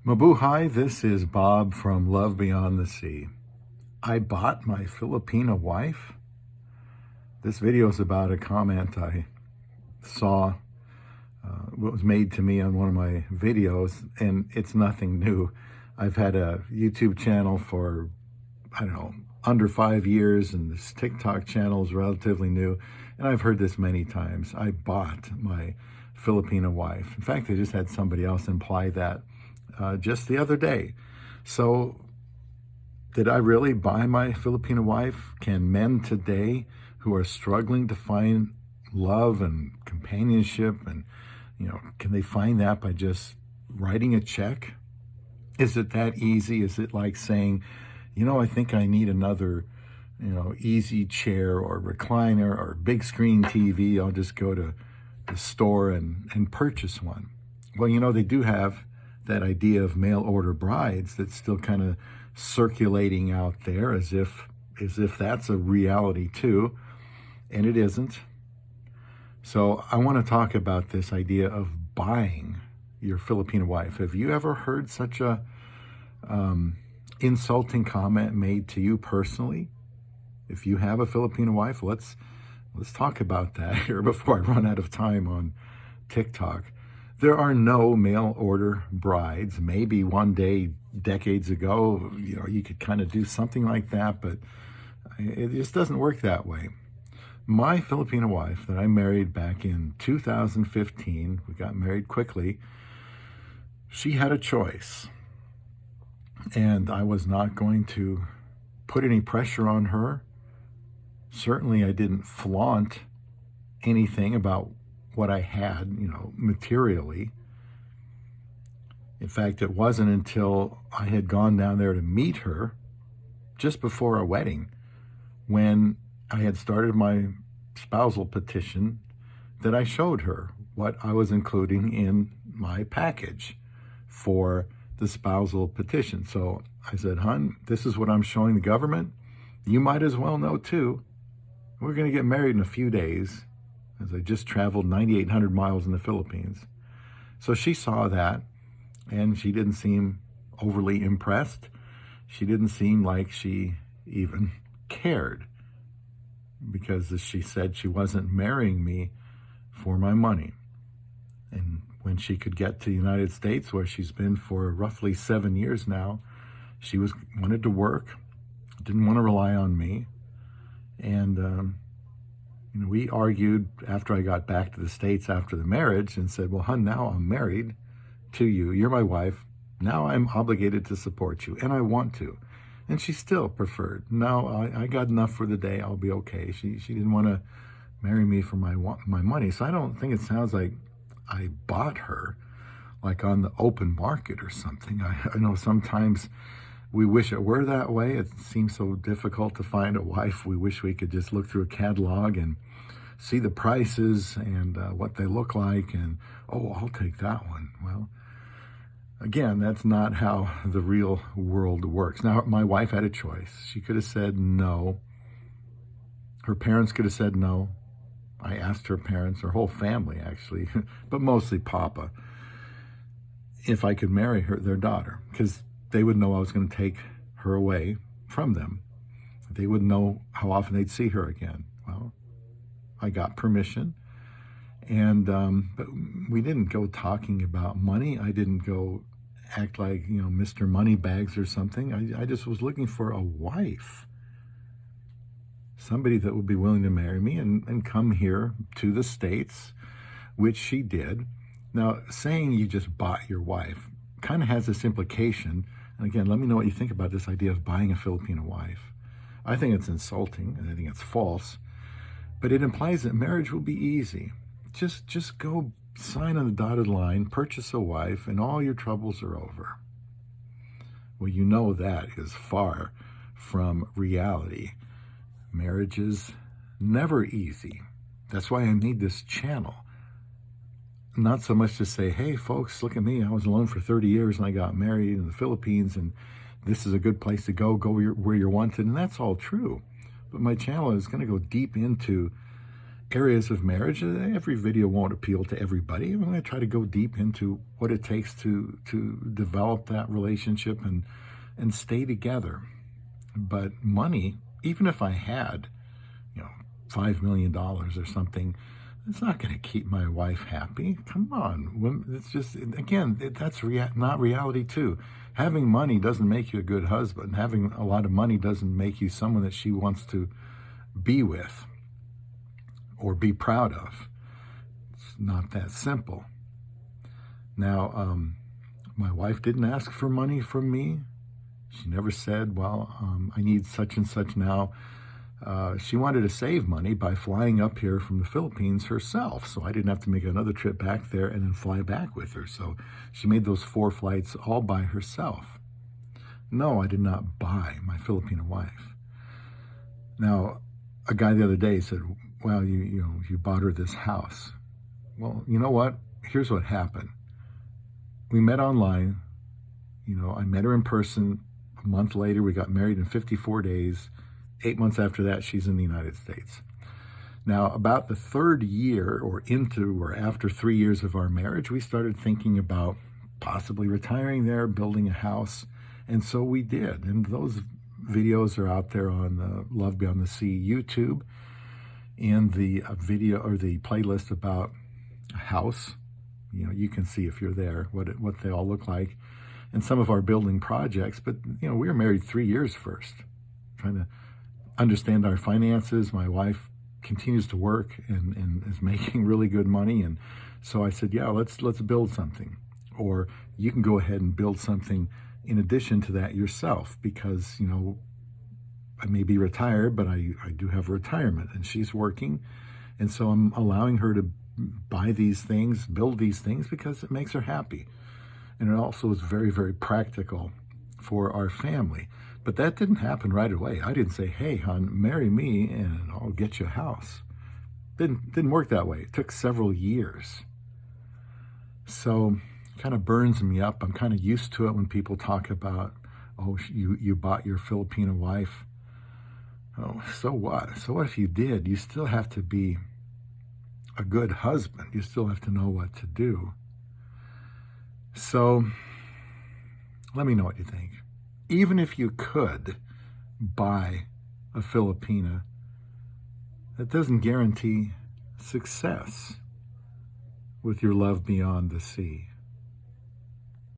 Mabuhay, this is Bob from Love Beyond the Sea. I bought my Filipina wife. This video is about a comment I saw, what was made to me on one of my videos, and it's nothing new. I've had a YouTube channel for, I don't know, under 5 years, and this TikTok channel is relatively new, and I've heard this many times. I bought my Filipina wife. In fact, I just had somebody else imply that just the other day. So did I really buy my Filipina wife? Can men today who are struggling to find love and companionship, and can they find that by just writing a check? Is it that easy? Is it like saying, I think I need another, easy chair or recliner or big screen TV. I'll just go to the store and purchase one. Well, they do have that idea of mail order brides that's still kind of circulating out there as if that's a reality too, and it isn't. So I want to talk about this idea of buying your Filipina wife. Have you ever heard such a insulting comment made to you personally? If you have a Filipina wife, let's talk about that here before I run out of time on TikTok. There are no mail order brides. Maybe one day, decades ago, you could kind of do something like that, but it just doesn't work that way. My Filipina wife that I married back in 2015, we got married quickly, she had a choice. And I was not going to put any pressure on her. Certainly I didn't flaunt anything about what I had, materially. In fact, it wasn't until I had gone down there to meet her just before our wedding, when I had started my spousal petition, that I showed her what I was including in my package for the spousal petition. So I said, hon, this is what I'm showing the government. You might as well know too. We're going to get married in a few days, as I just traveled 9,800 miles in the Philippines. So she saw that, and she didn't seem overly impressed. She didn't seem like she even cared, because as she said, she wasn't marrying me for my money. And when she could get to the United States, where she's been for roughly 7 years now, she wanted to work, didn't want to rely on me. And we argued after I got back to the States after the marriage and said, well, hon, now I'm married to you. You're my wife. Now I'm obligated to support you, and I want to. And she still preferred, no, I got enough for the day. I'll be okay. She didn't want to marry me for my money. So I don't think it sounds like I bought her like on the open market or something. I know sometimes we wish it were that way. It seems so difficult to find a wife. We wish we could just look through a catalog and see the prices and what they look like, and, oh, I'll take that one. Well, again, that's not how the real world works. Now, my wife had a choice. She could have said no. Her parents could have said no. I asked her parents, her whole family actually, but mostly Papa, if I could marry their daughter, because they would know I was going to take her away from them. They would know how often they'd see her again. Well, I got permission, and but we didn't go talking about money. I didn't go act like Mr. Moneybags or something. I just was looking for a wife, somebody that would be willing to marry me and come here to the States, which she did. Now, saying you just bought your wife kind of has this implication, and again, let me know what you think about this idea of buying a Filipina wife. I think it's insulting, and I think it's false, but it implies that marriage will be easy. Just go sign on the dotted line, purchase a wife, and all your troubles are over. Well, that is far from reality. Marriage is never easy. That's why I made this channel. Not so much to say, hey, folks, look at me. I was alone for 30 years and I got married in the Philippines, and this is a good place to go where you're wanted. And that's all true. But my channel is going to go deep into areas of marriage. Every video won't appeal to everybody. I'm going to try to go deep into what it takes to develop that relationship and stay together. But money, even if I had, $5 million or something, it's not going to keep my wife happy. Come on. It's just, again, that's not reality too. Having money doesn't make you a good husband. Having a lot of money doesn't make you someone that she wants to be with or be proud of. It's not that simple. Now, my wife didn't ask for money from me. She never said, well, I need such and such now. She wanted to save money by flying up here from the Philippines herself, so I didn't have to make another trip back there and then fly back with her. So she made those 4 flights all by herself. No, I did not buy my Filipino wife. Now, a guy the other day said, well, you bought her this house. Well, you know what? Here's what happened. We met online. I met her in person. A month later, we got married in 54 days. 8 months after that, she's in the United States. Now, about the 3rd year or after 3 years of our marriage, we started thinking about possibly retiring there, building a house. And so we did. And those videos are out there on Love Beyond the Sea YouTube, and the video or the playlist about a house. You can see if you're there what they all look like, and some of our building projects. But we were married 3 years first, trying to understand our finances. My wife continues to work and is making really good money, and so I said, yeah, let's build something, or you can go ahead and build something in addition to that yourself, because I may be retired, but I do have retirement, and she's working, and so I'm allowing her to buy these things, build these things, because it makes her happy, and it also is very, very practical for our family. But that didn't happen right away. I didn't say, hey, hon, marry me and I'll get you a house. Didn't work that way. It took several years. So it kind of burns me up. I'm kind of used to it when people talk about, oh, you bought your Filipino wife. Oh, so what? So what if you did? You still have to be a good husband. You still have to know what to do. So let me know what you think. Even if you could buy a Filipina, that doesn't guarantee success with your love beyond the sea.